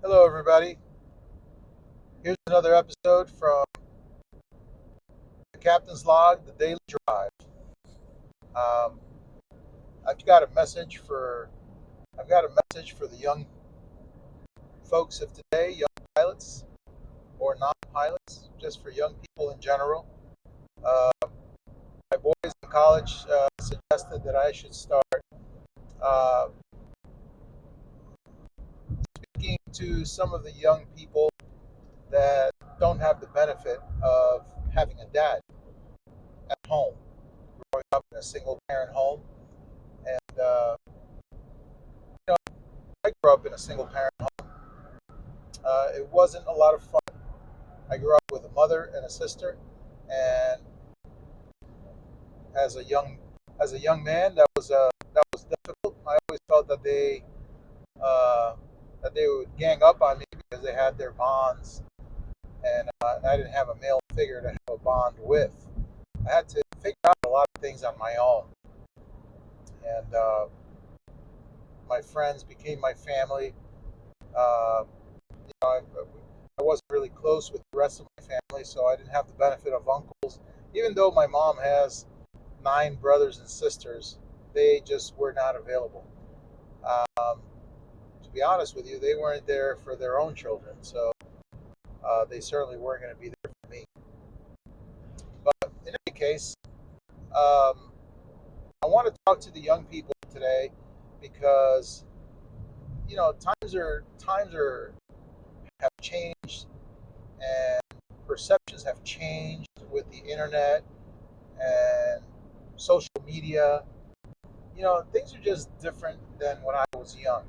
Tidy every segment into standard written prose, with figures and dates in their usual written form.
Hello, everybody. Here's another episode from the Captain's Log, the Daily Drive. Um, I've got a message for the young folks of today, young pilots or non-pilots, just for young people in general. My boys in college suggested that I should start uh, speaking to some of the young people that don't have the benefit of having a dad at home, growing up in a single-parent home. And you know, I grew up in a single-parent home. It wasn't a lot of fun. I grew up with a mother and a sister, and as a young man, that was difficult. I always felt uh, that they would gang up on me because they had their bonds, and I didn't have a male figure to have a bond with. I had to figure out a lot of things on my own, and my friends became my family. Uh, I wasn't really close with the rest of my family, so I didn't have the benefit of uncles. Even though my mom has 9 brothers and sisters, they just were not available. To be honest with you, they weren't there for their own children, so they certainly weren't going to be there for me. But in any case, um, I want to talk to the young people today because times are have changed, and perceptions have changed with the internet and social media. Things are just different than when I was young,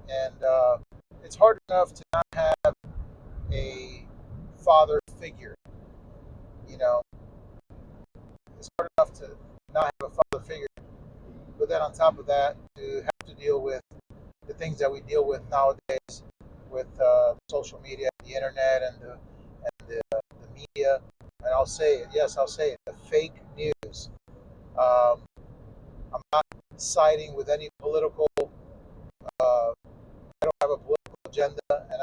and it's hard enough to not have a father figure. You know, it's hard enough to not have a father figure, but then on top of that, to have to deal with the things that we deal with nowadays with social media, the internet, and the media. And I'll say it, yes, I'll say it, the fake news. Um, I'm not siding with any political. I don't have a political agenda, and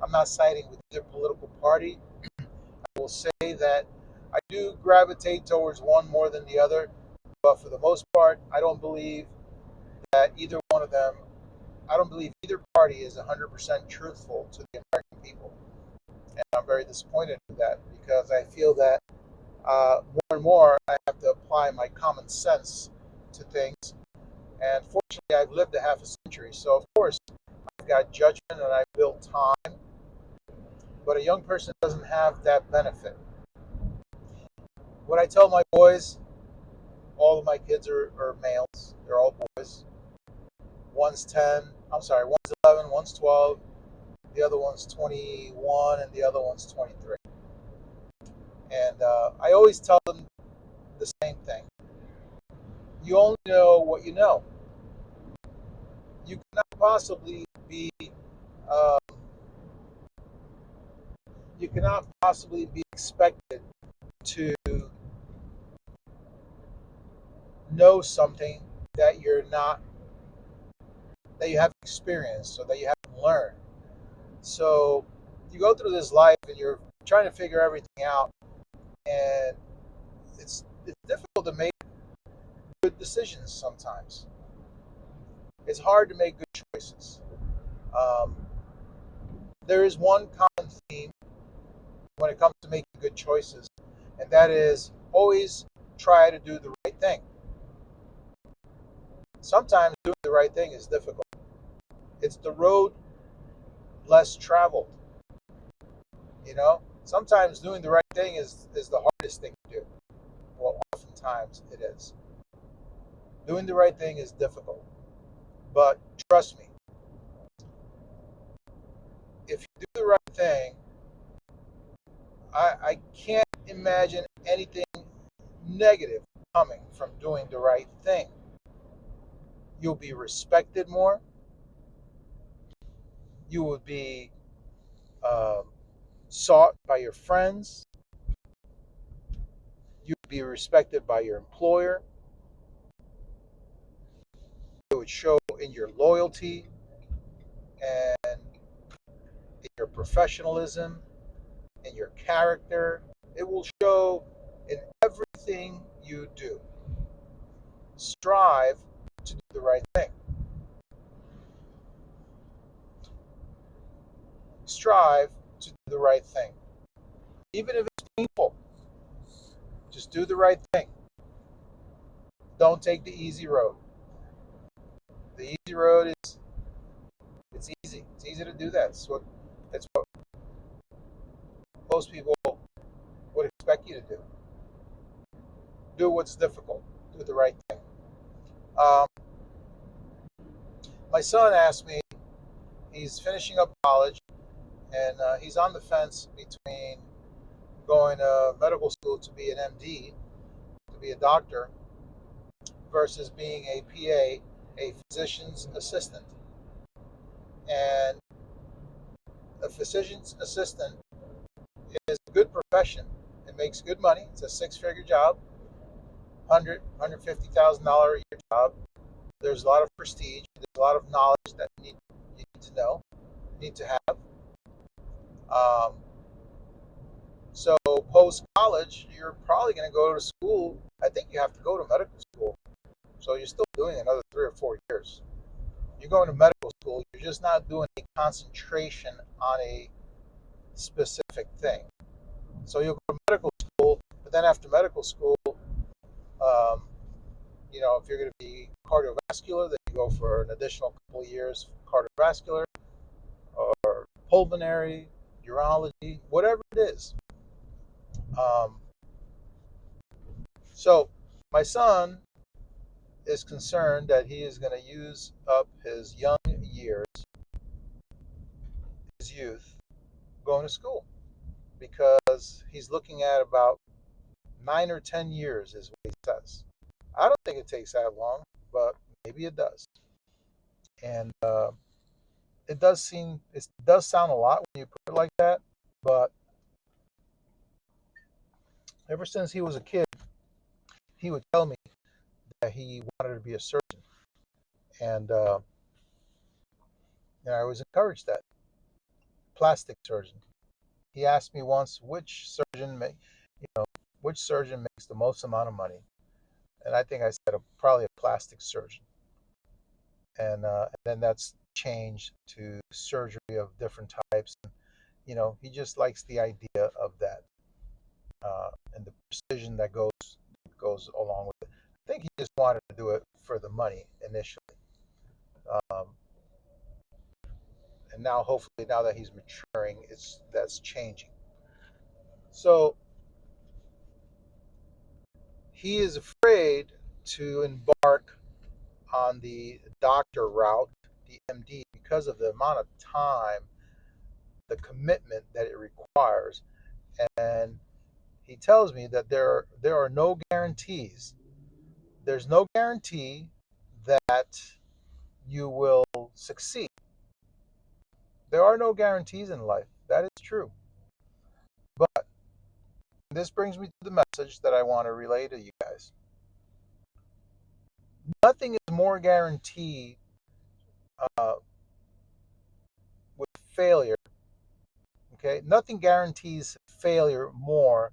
I'm not siding with either political party. I will say that I do gravitate towards one more than the other, but for the most part, that either one of them, I don't believe either party is 100% truthful to the American people. And I'm very disappointed with that because I feel that more and more I have to apply my common sense to things. And fortunately, I've lived a half a century, so of course, I've got judgment and I've built time, but a young person doesn't have that benefit. What I tell my boys, all of my kids are males, they're all boys. One's 11, one's 12, the other one's 21, and the other one's 23. And I always tell them the same thing. You only know what you know. You cannot possibly be um, you cannot possibly be expected to know something that you haven't experienced or that you haven't learned. So you go through this life and you're trying to figure everything out, and it's difficult to make good decisions sometimes. It's hard to make good choices. Um, there is one common theme when it comes to making good choices, and that is always try to do the right thing. Sometimes doing the right thing is difficult. It's the road less traveled. Sometimes doing the right thing is the hardest thing to do. Well, oftentimes it is. Doing the right thing is difficult. But trust me, if you do the right thing, I can't imagine anything negative coming from doing the right thing. You'll be respected more. You will be um, sought by your friends. You would be respected by your employer. It would show in your loyalty, and your professionalism, in your character. It will show in everything you do. Strive to do the right thing. Strive to do the right thing. Even if it's painful, just do the right thing. Don't take the easy road. The easy road is it's easy. It's easy to do that. It's what most people would expect you to do. Do what's difficult. Do the right thing. Um, my son asked me, he's finishing up college, and he's on the fence between going to medical school to be an MD, to be a doctor, versus being a PA, a physician's assistant. And a physician's assistant is a good profession. It makes good money. It's a six-figure job, $150,000 a year job. There's a lot of prestige. There's a lot of knowledge that you need to know, you need to have. So post-college, you're probably going to go to school. I think you have to go to medical school. So you're still doing another 3 or 4 years. You're going to medical school. You're just not doing a concentration on a specific thing. So you'll go to medical school, but then after medical school, if you're going to be cardiovascular, then you go for an additional couple of years cardiovascular or pulmonary, urology, whatever it is. So my son is concerned that he is going to use up his young years, his youth, going to school, because he's looking at about 9 or 10 years is what he says. I don't think it takes that long, but maybe it does. And it does sound a lot when you put it like that, but ever since he was a kid, he would tell me that he wanted to be a surgeon. And I was encouraged that. Plastic surgeon. He asked me once which surgeon makes the most amount of money, and I think I said probably a plastic surgeon. And then that's changed to surgery of different types. And, he just likes the idea of that, and the precision that goes along with it. I think he just wanted to do it for the money initially, and now hopefully now that he's maturing, that's changing. So he is afraid to embark on the doctor route, the MD, because of the amount of time, the commitment that it requires. And he tells me that there are no guarantees. There's no guarantee that you will succeed. There are no guarantees in life. That is true. But this brings me to the message that I want to relay to you guys. Nothing is more guaranteed with failure. Okay? Nothing guarantees failure more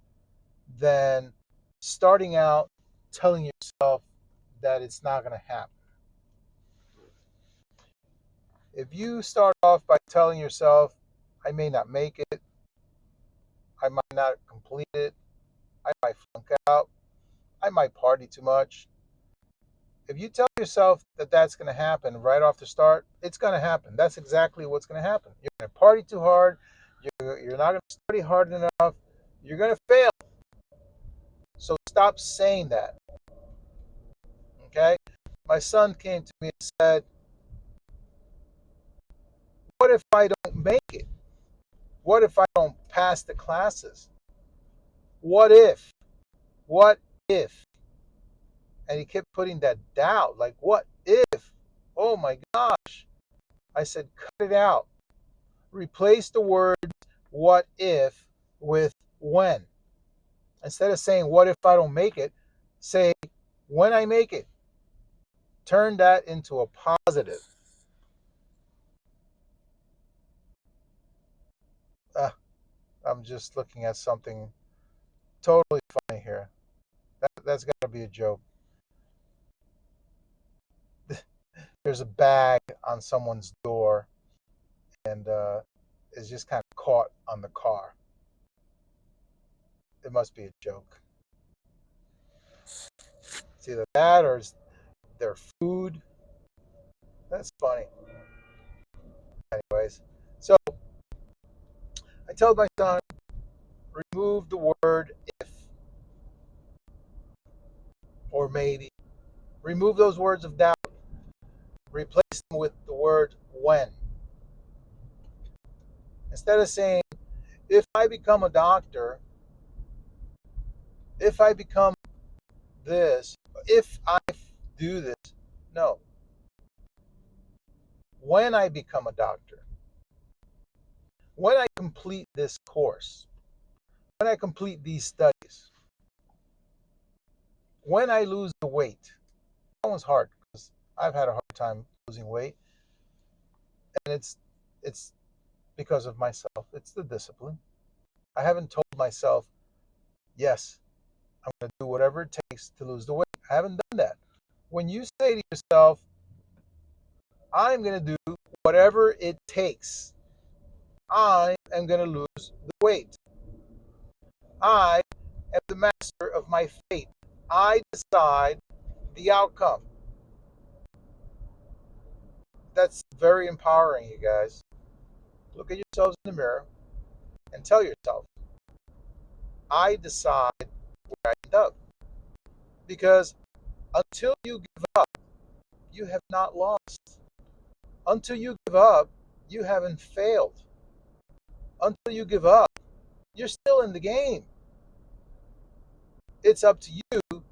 than starting out telling yourself that it's not going to happen. If you start off by telling yourself, I may not make it, I might not complete it, I might flunk out, I might party too much. If you tell yourself that that's going to happen right off the start, it's going to happen. That's exactly what's going to happen. You're going to party too hard. You're not going to study hard enough. You're going to fail. So stop saying that. Okay? My son came to me and said, what if I don't make it? What if I don't pass the classes? What if? What if? And he kept putting that doubt, like, what if? Oh my gosh. I said, cut it out. Replace the words what if with when. Instead of saying, what if I don't make it, say, when I make it. Turn that into a positive. I'm just looking at something totally funny here. That's got to be a joke. There's a bag on someone's door, and it's just kind of caught on the car. It must be a joke. It's either that or it's their food. That's funny. Anyways, so I told my son, remove the word if or maybe. Remove those words of doubt. Replace them with the word when. Instead of saying, if I become a doctor, if I become this, if I do this. No. When I become a doctor, when I complete this course, when I complete these studies, when I lose the weight. That one's hard because I've had a hard time losing weight, and it's because of myself. It's the discipline. I haven't told myself, yes, I'm going to do whatever it takes to lose the weight. I haven't done that. When you say to yourself, I'm going to do whatever it takes, I am going to lose the weight. I am the master of my fate. I decide the outcome. That's very empowering, you guys. Look at yourselves in the mirror and tell yourself, I decide where I end up. Because until you give up, you have not lost. Until you give up, you haven't failed. Until you give up, you're still in the game. It's up to you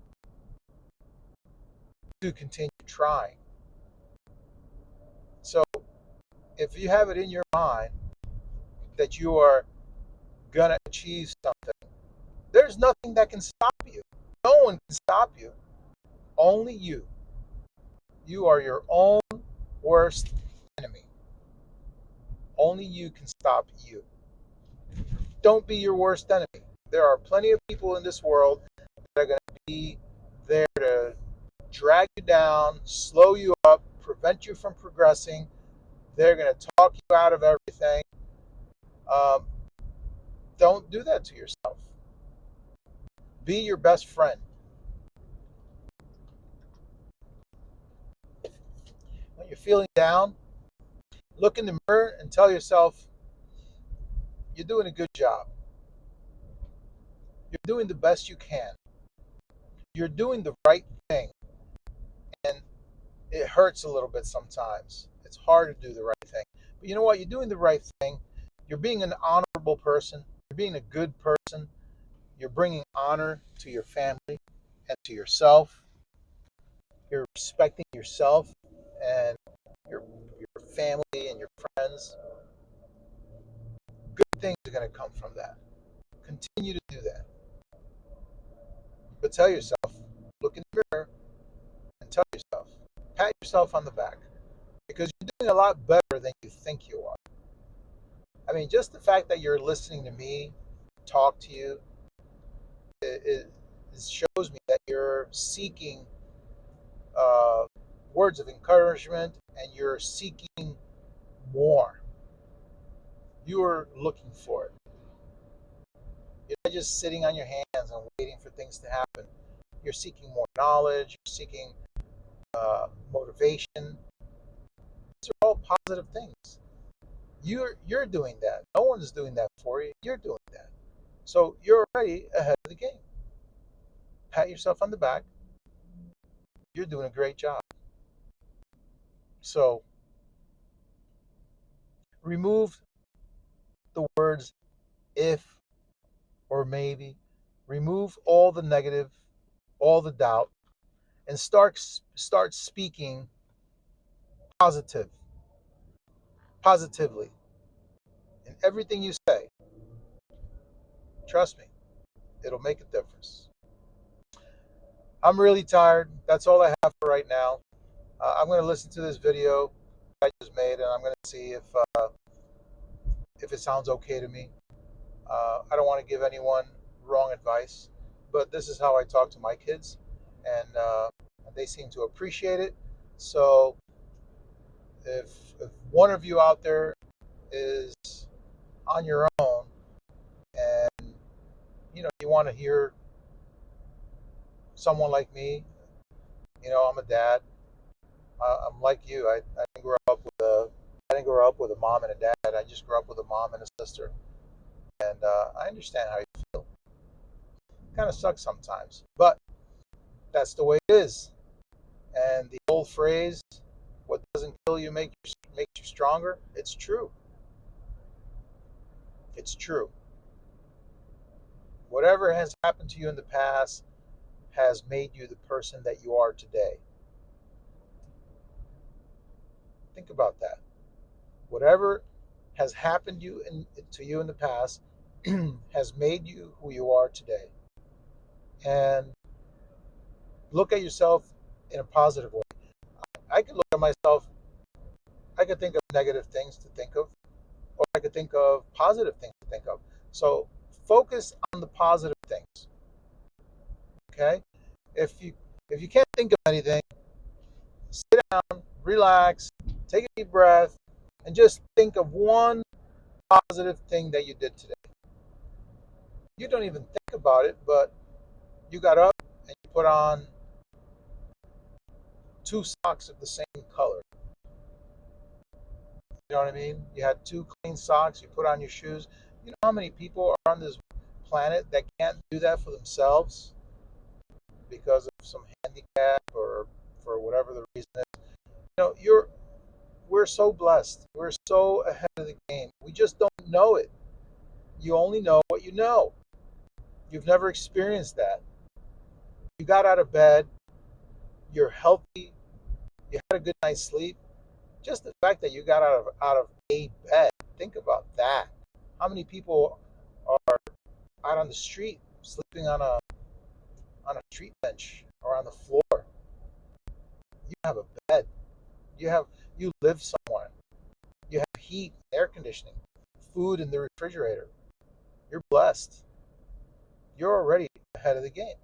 to continue trying. So if you have it in your mind that you are going to achieve something, there's nothing that can stop you. No one can stop you. Only you. You are your own worst enemy. Only you can stop you. Don't be your worst enemy. There are plenty of people in this world that are going to be there to drag you down, slow you up, prevent you from progressing. They're going to talk you out of everything. Um, don't do that to yourself. Be your best friend. When you're feeling down, look in the mirror and tell yourself, you're doing a good job. You're doing the best you can. You're doing the right thing. And it hurts a little bit sometimes. It's hard to do the right thing. But you know what? You're doing the right thing. You're being an honorable person. You're being a good person. You're bringing honor to your family and to yourself. You're respecting yourself and your family and your friends. Good things are going to come from that. Continue to do that. But tell yourself, look in the mirror and tell yourself, pat yourself on the back because you're doing a lot better than you think you are. I mean, just the fact that you're listening to me talk to you, it shows me that you're seeking uh, words of encouragement and you're seeking more. You are looking for it. You're not just sitting on your hands and waiting for things to happen. You're seeking more knowledge. You're seeking motivation. These are all positive things. You're doing that. No one's doing that for you. You're doing that. So you're already ahead of the game. Pat yourself on the back. You're doing a great job. So remove the words if or maybe. Remove all the negative, all the doubt, and start speaking positively in everything you say. Trust me, it'll make a difference. I'm really tired. That's all I have for right now. I'm going to listen to this video I just made, and I'm going to see if it sounds okay to me. I don't want to give anyone wrong advice, but this is how I talk to my kids, and they seem to appreciate it. So if one of you out there is on your own, and you want to hear someone like me, I'm a dad. I'm like you. I didn't grow up with a mom and a dad. I just grew up with a mom and a sister, and I understand how you feel. It kind of sucks sometimes, but that's the way it is. And the old phrase, "What doesn't kill you makes you stronger." It's true. It's true. Whatever has happened to you in the past has made you the person that you are today. Think about that. Whatever has happened to you in the past has made you who you are today. And look at yourself in a positive way. I could look at myself, I could think of negative things to think of, or I could think of positive things to think of. So focus on the positive things. Okay? If you if you can't think of anything, sit down, relax, take a deep breath, and just think of one positive thing that you did today. You don't even think about it, but you got up and you put on two socks of the same color. You know what I mean? You had two clean socks, you put on your shoes. You know how many people are on this planet that can't do that for themselves because of some handicap or for whatever the reason is? We're so blessed. We're so ahead of the game. We just don't know it. You only know what you know. You've never experienced that. You got out of bed, you're healthy, you had a good night's sleep. Just the fact that you got out of a bed, think about that. How many people are out on the street sleeping on a street bench or on the floor? You have a bed. You live somewhere. You have heat, air conditioning, food in the refrigerator. You're blessed. You're already ahead of the game.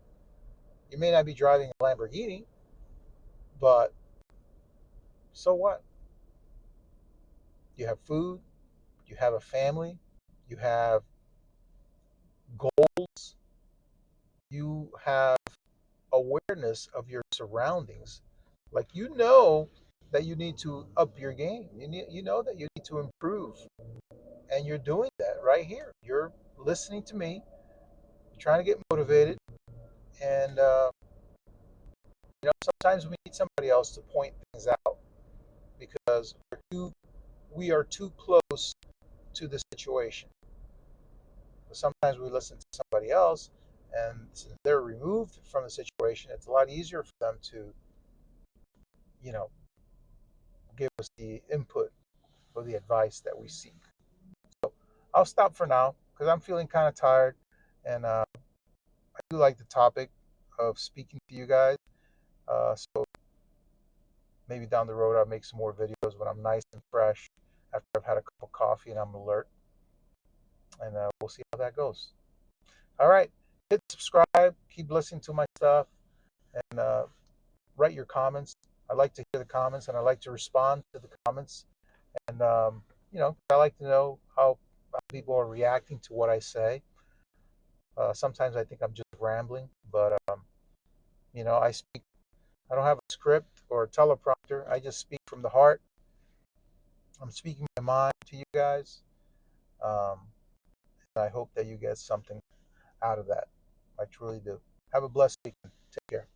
You may not be driving a Lamborghini, but so what? You have food, you have a family, you have goals, you have awareness of your surroundings. Like that you need to up your game. You know that you need to improve, and you're doing that right here. You're listening to me, trying to get motivated, and sometimes we need somebody else to point things out because we are too close to the situation. But sometimes we listen to somebody else, and since they're removed from the situation, it's a lot easier for them to, you know, give us the input or the advice that we seek. So I'll stop for now because I'm feeling kind of tired, and I do like the topic of speaking to you guys. So maybe down the road I'll make some more videos when I'm nice and fresh after I've had a cup of coffee and I'm alert, and we'll see how that goes. All right, hit subscribe, keep listening to my stuff, and write your comments. I like to hear the comments, and I like to respond to the comments. And I like to know how people are reacting to what I say. Sometimes I think I'm just rambling, but I speak. I don't have a script or a teleprompter. I just speak from the heart. I'm speaking my mind to you guys. Um, and I hope that you get something out of that. I truly do. Have a blessed weekend. Take care.